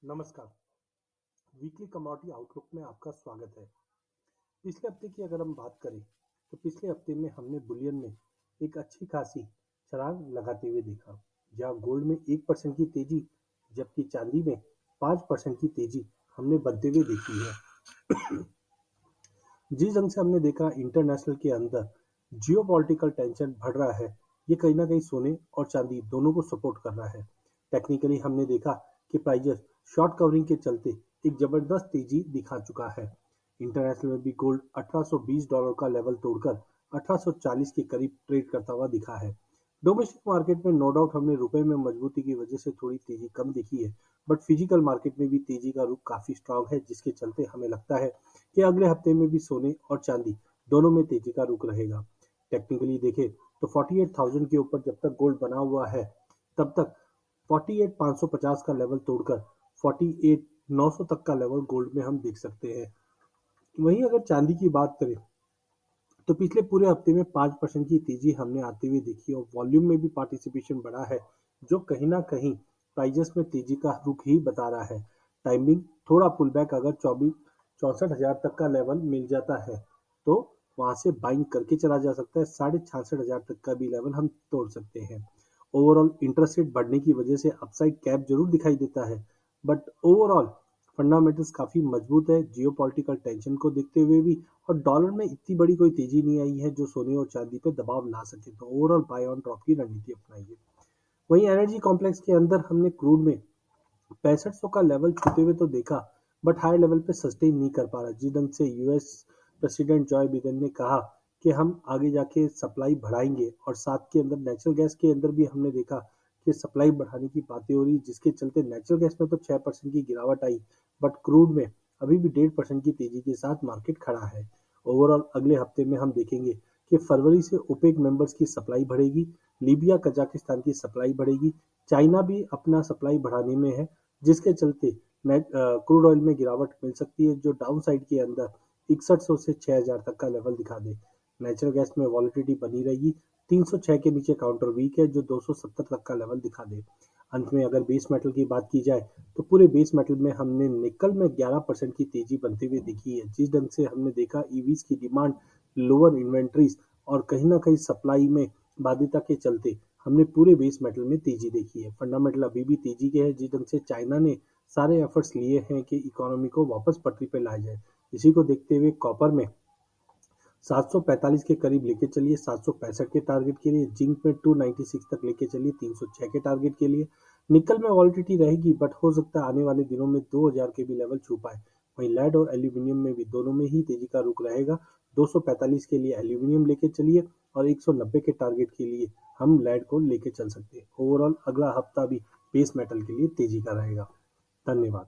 नमस्कार। Weekly commodity outlook में आपका स्वागत है। पिछले हफ्ते की अगर हम बात करें तो पिछले हफ्ते में हमने बुलियन में एक अच्छी खासी छलांग लगाते हुए देखा, जहां गोल्ड में 1% की तेजी जबकि चांदी में 5% की तेजी हमने बनते हुए देखी है। जिस ढंग से हमने देखा इंटरनेशनल के अंदर जियोपॉलिटिकल टेंशन बढ़ रहा है, ये कहीं ना कहीं सोने और चांदी दोनों को सपोर्ट कर रहा है। टेक्निकली हमने देखा कि प्राइजेस शॉर्ट कवरिंग के चलते एक जबरदस्त तेजी दिखा चुका है। इंटरनेशनल में भी गोल्ड $1820 का लेवल तोड़कर 1840 के करीब ट्रेड करता हुआ दिखा है। डोमेस्टिक मार्केट में नो डाउट हमने रुपए में मजबूती की वजह से थोड़ी तेजी कम दिखी है, बट फिजिकल मार्केट में भी तेजी का रुख काफी स्ट्रांग है, जिसके चलते हमें लगता है कि अगले हफ्ते में भी सोने और चांदी दोनों में तेजी का रुख रहेगा। टेक्निकली देखें तो 48,000 के ऊपर जब तक गोल्ड बना हुआ है, तब तक 48,550 का लेवल तोड़कर 48,900 तक का लेवल गोल्ड में हम देख सकते हैं। वहीं अगर चांदी की बात करें तो पिछले पूरे हफ्ते में 5% की तेजी हमने आते हुए देखी और वॉल्यूम में भी पार्टिसिपेशन बढ़ा है, जो कहीं ना कहीं प्राइजेस में तेजी का रुख ही बता रहा है। टाइमिंग थोड़ा पुल बैक अगर 64,000 तक का लेवल मिल जाता है तो वहां से बाइंग करके चला जा सकता है। 66,500 तक का भी लेवल हम तोड़ सकते हैं। ओवरऑल इंटरेस्ट रेट बढ़ने की वजह से अपसाइड कैप जरूर दिखाई देता है, बट ओवरऑल फंडामेंटल्स काफी मजबूत है जियोपॉलिटिकल टेंशन को देखते हुए भी, और डॉलर में इतनी बड़ी कोई तेजी नहीं आई है जो सोने और चांदी पे दबाव ला सके। तो ओवरऑल बाय ऑन ड्रॉप की रणनीति अपनाइए। वहीं एनर्जी कॉम्प्लेक्स के अंदर हमने क्रूड में 6500 का लेवल छूते हुए तो देखा, बट हाई लेवल पे सस्टेन नहीं कर पा रहा। जिस ढंग से यूएस प्रेसिडेंट जॉय बिडेन ने कहा कि हम आगे जाके सप्लाई बढ़ाएंगे, और साथ के अंदर नेचुरल गैस के अंदर भी हमने देखा कि सप्लाई बढ़ाने की बातें हो रही, जिसके चलते नेचुरल गैस में तो 6% की गिरावट आई, बट क्रूड में अभी भी 1.5% की तेजी के साथ मार्केट खड़ा है। ओवरऑल अगले हफ्ते में हम देखेंगे कि फरवरी से ओपेक मेंबर्स की सप्लाई बढ़ेगी, लीबिया कजाकिस्तान की सप्लाई बढ़ेगी, चाइना भी अपना सप्लाई बढ़ाने में है, जिसके चलते क्रूड ऑयल में गिरावट मिल सकती है, जो डाउन साइड के अंदर 6100 से 6000 तक का लेवल दिखा दे। नेचुरल गैस में वॉलिटिलिटी बनी रहेगी, 306 के नीचे काउंटर वीक है जो 270 तक का लेवल दिखा दे। अंत में अगर बेस मेटल की बात की जाए तो पूरे बेस मेटल में हमने निकल में 11% की तेजी बनते हुए देखी है। जिस ढंग से हमने देखा ईवीज की डिमांड, लोअर इन्वेंट्रीज और कहीं ना कहीं सप्लाई में बाध्यता के चलते हमने पूरे बेस मेटल में तेजी देखी है। फंडामेंटल अभी भी तेजी के है, जिस ढंग से चाइना ने सारे एफर्ट्स लिए हैं कि इकोनॉमी को वापस पटरी पर लाया जाए। इसी को देखते हुए कॉपर में 745 के करीब लेके चलिए 765 के टारगेट के लिए, जिंक में 296 तक लेके चलिए 306 के टारगेट के लिए। निकल में वॉलिटिलिटी रहेगी, बट हो सकता है आने वाले दिनों में 2000 के भी लेवल छू पाए। वहीं लेड और एल्यूमिनियम में भी दोनों में ही तेजी का रुख रहेगा। 245 के लिए एल्यूमिनियम लेके चलिए और 190 के टारगेट के लिए हम लेड को लेके चल सकते हैं। ओवरऑल अगला हफ्ता भी बेस मेटल के लिए तेजी का रहेगा। धन्यवाद।